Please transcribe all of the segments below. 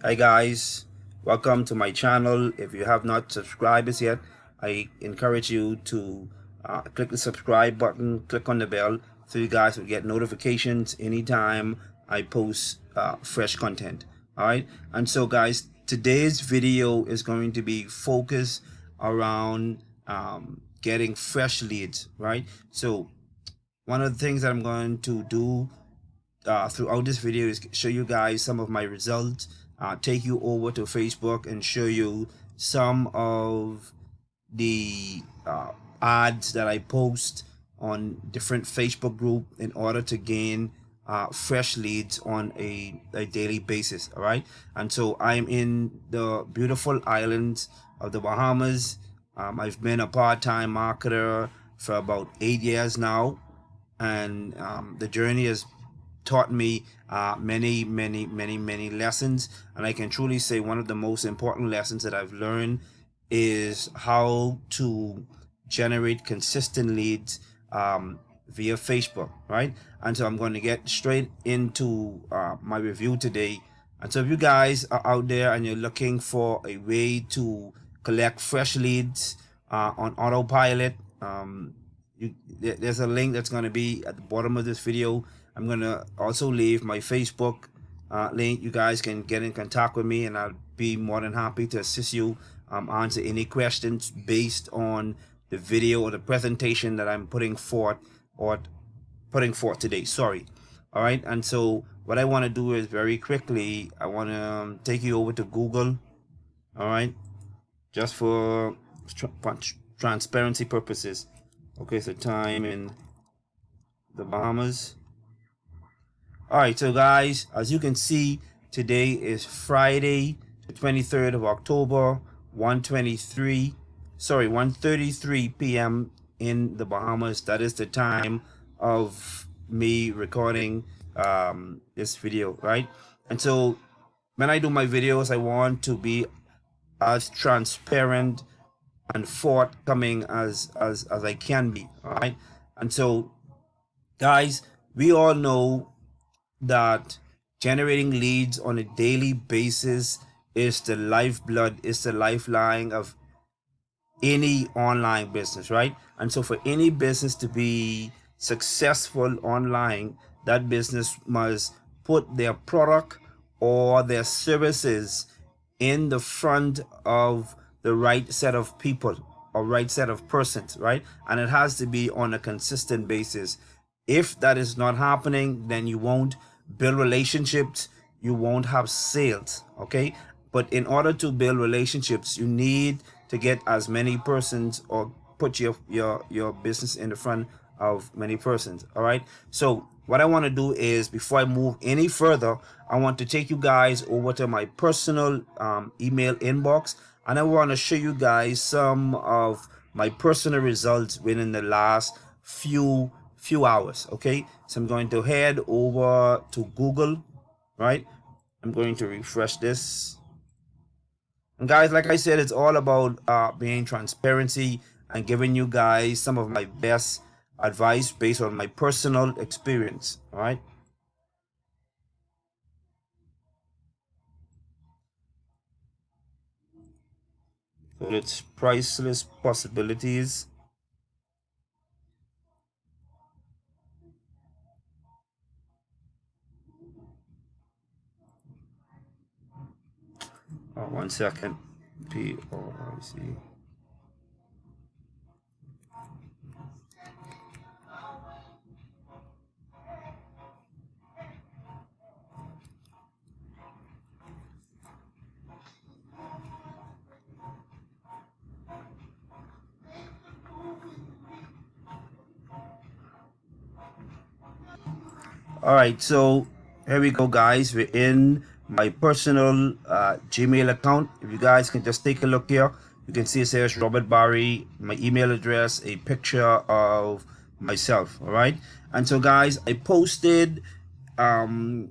Hi guys, welcome to my channel. If you have not subscribed as yet, I encourage you to click the subscribe button, click on the bell so you guys will get notifications anytime I post fresh content. Alright, and so guys, today's video is going to be focused around getting fresh leads, right? So one of the things that I'm going to do throughout this video is show you guys some of my results, take you over to Facebook and show you some of the ads that I post on different Facebook group in order to gain fresh leads on a daily basis. All right, and so I'm in the beautiful islands of the Bahamas. I've been a part-time marketer for about 8 years now, and the journey has taught me many lessons, and I can truly say one of the most important lessons that I've learned is how to generate consistent leads via Facebook, right? And so I'm going to get straight into my review today. And so if you guys are out there and you're looking for a way to collect fresh leads on autopilot, there's a link that's going to be at the bottom of this video. I'm going to also leave my Facebook link. You guys can get in contact with me and I'll be more than happy to assist you, answer any questions based on the video or the presentation that I'm putting forth today. Sorry. All right. And so what I want to do is very quickly, I want to take you over to Google. All right. Just for transparency purposes. Okay. So time in the Bahamas. All right, so guys, as you can see, today is Friday, the 23rd of October, 1:33 p.m. in the Bahamas. That is the time of me recording this video, right? And so when I do my videos, I want to be as transparent and forthcoming as I can be, all right? And so, guys, we all know that generating leads on a daily basis is the lifeblood, is the lifeline of any online business, right? And so for any business to be successful online, that business must put their product or their services in the front of the right set of people or right set of persons, right? And it has to be on a consistent basis. If that is not happening, then you won't build relationships, you won't have sales, okay? But in order to build relationships, you need to get as many persons or put your business in the front of many persons. All right, so what I want to do is, before I move any further, I want to take you guys over to my personal email inbox, and I want to show you guys some of my personal results within the last few hours. Okay, so I'm going to head over to Google, right? I'm going to refresh this. And guys, like I said, it's all about being transparency and giving you guys some of my best advice based on my personal experience. All right. So it's priceless possibilities. Oh, 1 second. POIC. All right, so here we go, guys. We're in my personal Gmail account. If you guys can just take a look here, you can see it says Robert Barry, my email address, a picture of myself. All right, and so guys, I posted an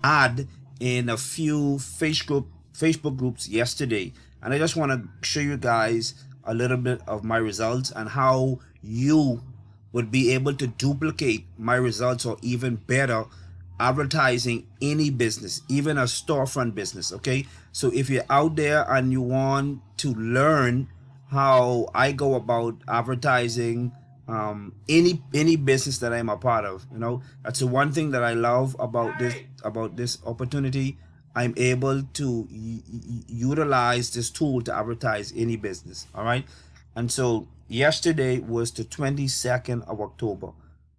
ad in a few Facebook groups yesterday, and I just want to show you guys a little bit of my results and how you would be able to duplicate my results or even better advertising any business, even a storefront business. Okay, so if you're out there and you want to learn how I go about advertising any business that I'm a part of, that's the one thing that I love about this opportunity. I'm able to utilize this tool to advertise any business. All right, and so yesterday was the 22nd of October,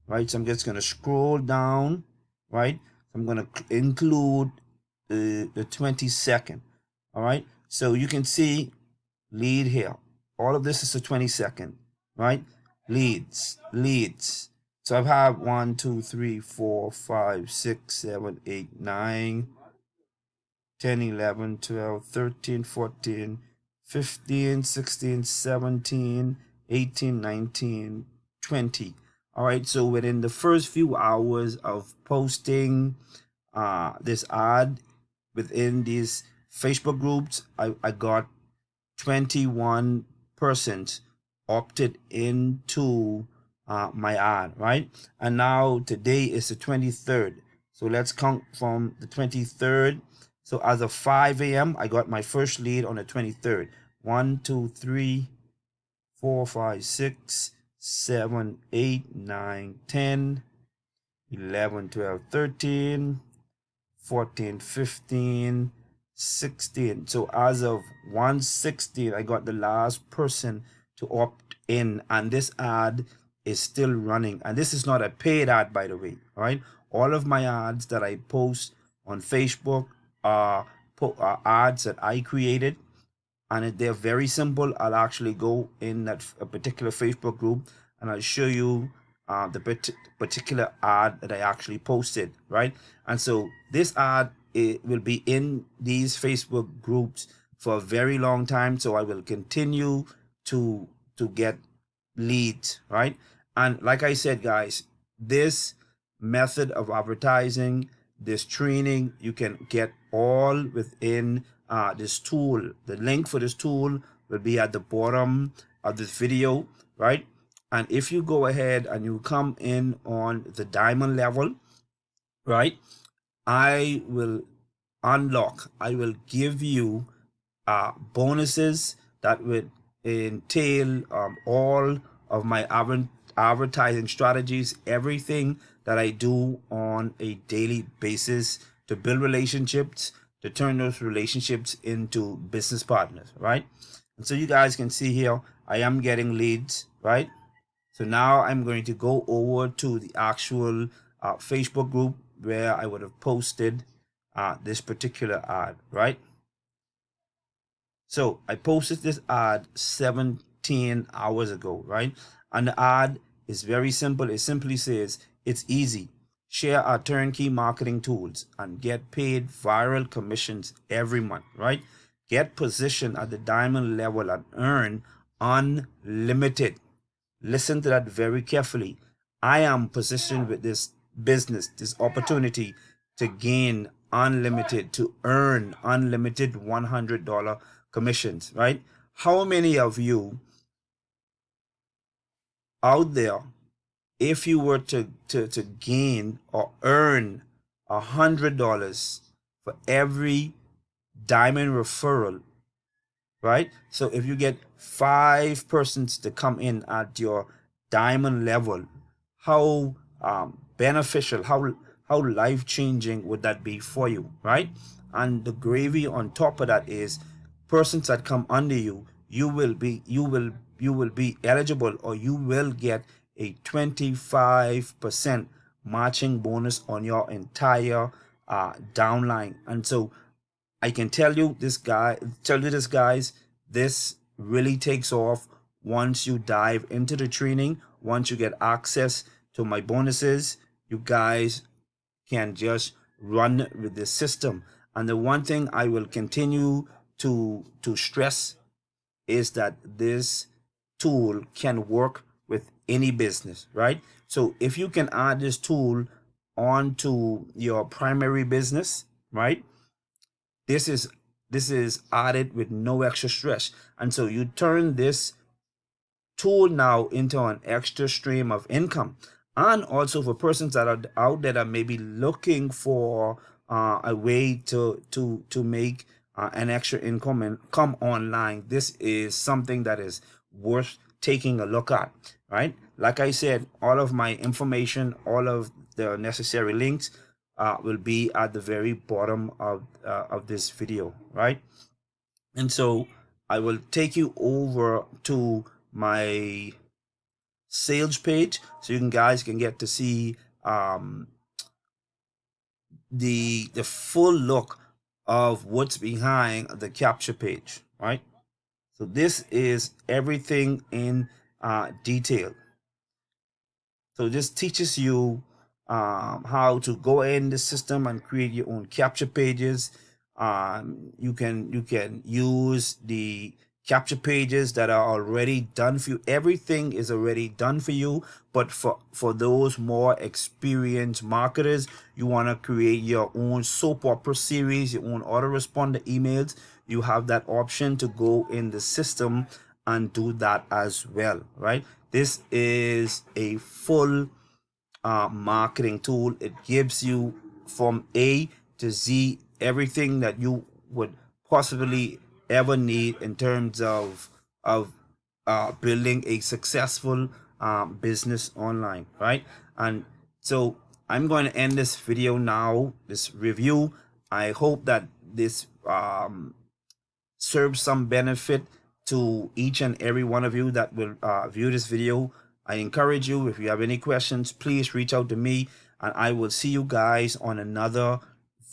right? So I'm just gonna scroll down, right? I'm gonna include the 22nd. All right, so you can see lead here. All of this is the 22nd, right? Leads. So I've had 1, 2, 3, 4, 5, 6, 7, 8, 9, 10, 11, 12, 13, 14, 15, 16, 17, 18, 19, 20. All right, so within the first few hours of posting this ad within these Facebook groups, I got 21 persons opted into my ad, right? And now today is the 23rd. So let's count from the 23rd. So as of 5 a.m., I got my first lead on the 23rd. 1, 2, 3, 4, 5, 6, 7, 8, 9, 10, 11, 12, 13, 14, 15, 16. So as of 116, I got the last person to opt in, and this ad is still running. And this is not a paid ad, by the way. All right, all of my ads that I post on Facebook are ads that I created, and they're very simple. I'll actually go in that a particular Facebook group and I'll show you the particular ad that I actually posted, right? And so this ad, it will be in these Facebook groups for a very long time, so I will continue to get leads, right? And like I said, guys, this method of advertising, this training, you can get all within this tool. The link for this tool will be at the bottom of this video, right? And if you go ahead and you come in on the diamond level, right, I will give you bonuses that would entail all of my advertising strategies, everything that I do on a daily basis to build relationships, to turn those relationships into business partners, right? And so you guys can see here, I am getting leads, right? So now I'm going to go over to the actual Facebook group where I would have posted this particular ad, right? So I posted this ad 17 hours ago, right? And the ad is very simple. It simply says, it's easy. Share our turnkey marketing tools and get paid viral commissions every month, right? Get positioned at the diamond level and earn unlimited. Listen to that very carefully. I am positioned with this business, this opportunity to gain unlimited, to earn unlimited $100 commissions, right? How many of you out there, if you were to gain or earn $100 for every diamond referral, right? So if you get 5 persons to come in at your diamond level, how beneficial, how life-changing would that be for you, right? And the gravy on top of that is persons that come under you, you will be eligible, or you will get a 25% matching bonus on your entire downline. And so I can tell you this, guys, this really takes off once you dive into the training. Once you get access to my bonuses, you guys can just run with this system. And the one thing I will continue to stress is that this tool can work with any business, right? So if you can add this tool onto your primary business, right, this is added with no extra stress. And so you turn this tool now into an extra stream of income. and also for persons that are out there that may be looking for a way to make an extra income and come online. This is something that is worth taking a look at, right? Like I said, all of my information, all of the necessary links will be at the very bottom of this video, right? And so I will take you over to my sales page so you guys can get to see the full look of what's behind the capture page, right? So this is everything in detail. So this teaches you how to go in the system and create your own capture pages. You can use the capture pages that are already done for you. Everything is already done for you, but for those more experienced marketers, you want to create your own soap opera series, your own autoresponder emails. You have that option to go in the system and do that as well, right? This is a full marketing tool. It gives you from A to Z everything that you would possibly ever need in terms of building a successful business online, right? And so I'm going to end this video now, this review. I hope that this serve some benefit to each and every one of you that will view this video. I encourage you, if you have any questions, please reach out to me, and I will see you guys on another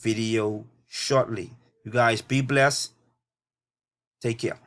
video shortly. You guys be blessed. Take care.